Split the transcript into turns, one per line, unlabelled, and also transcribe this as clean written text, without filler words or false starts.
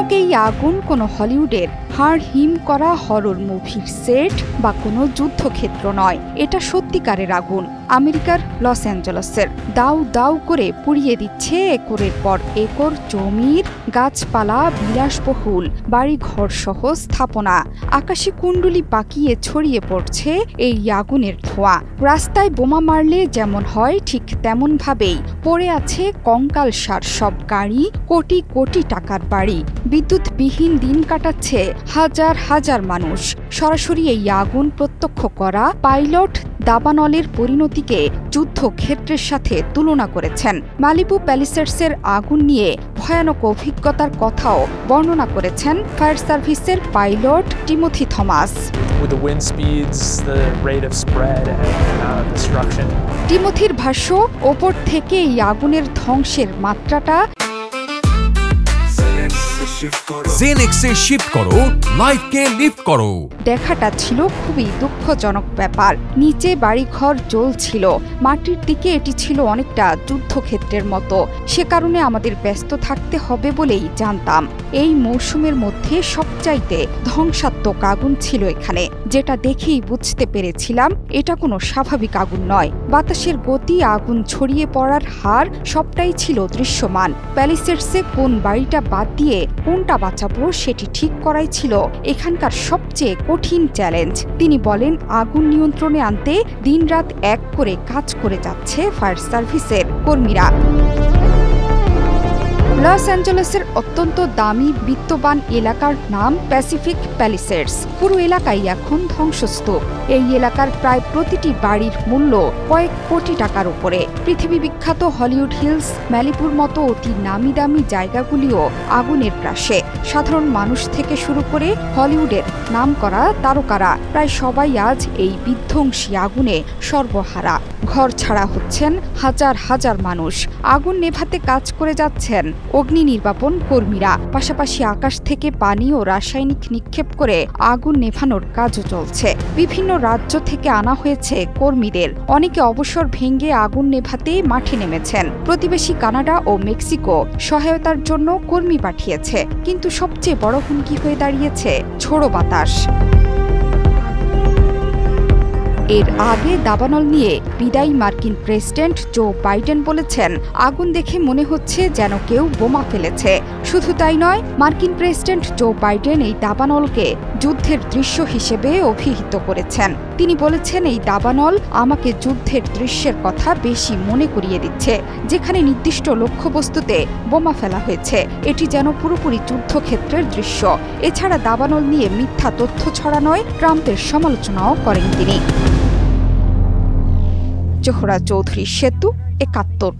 ভয়ানক এই আগুন কোনো হলিউডের হাড় হিম করা হরর মুভির সেট বা কোনো যুদ্ধক্ষেত্র নয়। এটা সত্যিকারের আগুন। আমেরিকার লস অ্যাঞ্জেলেসের দাউ দাউ করে পুড়িয়ে দিচ্ছে একরের পর একর জমির গাছপালা, বিলাসবহুল বাড়িঘর সহ স্থাপনা। আকাশে কুণ্ডুলি পাকিয়ে ছড়িয়ে পড়ছে এই আগুনের ধোঁয়া। রাস্তায় বোমা মারলে যেমন হয় ঠিক তেমন ভাবেই পড়ে আছে কঙ্কালসার সব গাড়ি, কোটি কোটি টাকার বাড়ি। বিদ্যুৎবিহীন দিন কাটাচ্ছে হাজার হাজার মানুষ। সরাসরি এই আগুন প্রত্যক্ষ করা পাইলট দাবানলের পরিণতিকে যুদ্ধক্ষেত্রের সাথে তুলনা করেছেন। মালিবু প্যালিসেডসের আগুন নিয়ে ভয়ানক অভিজ্ঞতার কথাও বর্ণনা করেছেন ফায়ার সার্ভিসের পাইলট টিমোথি থমাস। টিমোথির ভাষ্য, ওপর থেকে এই আগুনের ধ্বংসের মাত্রাটা
জেনেক্সে শিফট করো, লাইফকে লিফট করো।
দেখাটা ছিল খুবই দুঃখজনক ব্যাপার। নিচে বাড়িঘর জ্বলছিল, মাটির দিকে এটি ছিল অনেকটা যুদ্ধক্ষেত্রের মতো। সে কারণে আমাদের ব্যস্ত থাকতে হবে বলেই জানতাম। এই মৌসুমের মধ্যে সবচাইতে ধ্বংসাত্মক আগুন ছিল এখানে। যেটা দেখেই বুঝতে পেরেছিলাম এটা কোনো স্বাভাবিক আগুন নয়। বাতাসের গতি, আগুন ছড়িয়ে পড়ার হার সবটাই ছিল দৃশ্যমান। প্যালিসেডসে কোন বাড়িটা বাদ দিয়ে কোনটা বাঁচাবো সেটি ঠিক করাই ছিল এখানকার সবচেয়ে কঠিন চ্যালেঞ্জ। তিনি বলেন, আগুন নিয়ন্ত্রণে আনতে দিনরাত এক করে কাজ করে যাচ্ছে ফায়ার সার্ভিসের কর্মীরা। লস অ্যাঞ্জেলেসের অত্যন্ত দামি বিত্তবান এলাকার নাম প্যাসিফিক প্যালিসেডস। পুরো এলাকাই এখন ধ্বংসস্তূপ। এই এলাকার প্রায় প্রতিটি বাড়ির মূল্য কয়েক কোটি টাকার উপরে। পৃথিবী বিখ্যাত হলিউড হিলস, ম্যালিবুর মতো অতি নামি দামি জায়গাগুলিও আগুনের গ্রাসে। সাধারণ মানুষ থেকে শুরু করে হলিউডের নামকরা তারকারা প্রায় সবাই আজ এই বিধ্বংসী আগুনে সর্বহারা। ঘর ছাড়া হচ্ছেন হাজার হাজার মানুষ। আগুন নেভাতে কাজ করে যাচ্ছেন অগ্নি নির্বাপন কর্মীরা। পাশাপাশি আকাশ থেকে পানি ও রাসায়নিক নিক্ষেপ করে আগুন নেভানোর কাজও চলছে। বিভিন্ন রাজ্য থেকে আনা হয়েছে কর্মীদের। অনেকে অবসর ভেঙে আগুন নেভাতে মাঠে নেমেছেন। প্রতিবেশী কানাডা ও মেক্সিকো সহায়তার জন্য কর্মী পাঠিয়েছে। কিন্তু সবচেয়ে বড় হুমকি হয়ে দাঁড়িয়েছে ঝোড়ো বাতাস। এর আগে দাবানল নিয়ে বিদায়ী মার্কিন প্রেসিডেন্ট জো বাইডেন বলেছেন, আগুন দেখে মনে হচ্ছে যেন কেউ বোমা ফেলেছে। শুধু তাই নয়, মার্কিন প্রেসিডেন্ট জো বাইডেন এই দাবানলকে যুদ্ধের দৃশ্য হিসেবে অভিহিত করেছেন। তিনি বলেছেন, এই দাবানল আমাকে যুদ্ধের দৃশ্যের কথা বেশি মনে করিয়ে দিচ্ছে, যেখানে নির্দিষ্ট লক্ষ্যবস্তুতে বোমা ফেলা হয়েছে। এটি যেন পুরোপুরি যুদ্ধক্ষেত্রের দৃশ্য। এছাড়া দাবানল নিয়ে মিথ্যা তথ্য ছড়ানোয় ট্রাম্পের সমালোচনাও করেন তিনি। জোহরা চৌধুরী, সেতু ৭১।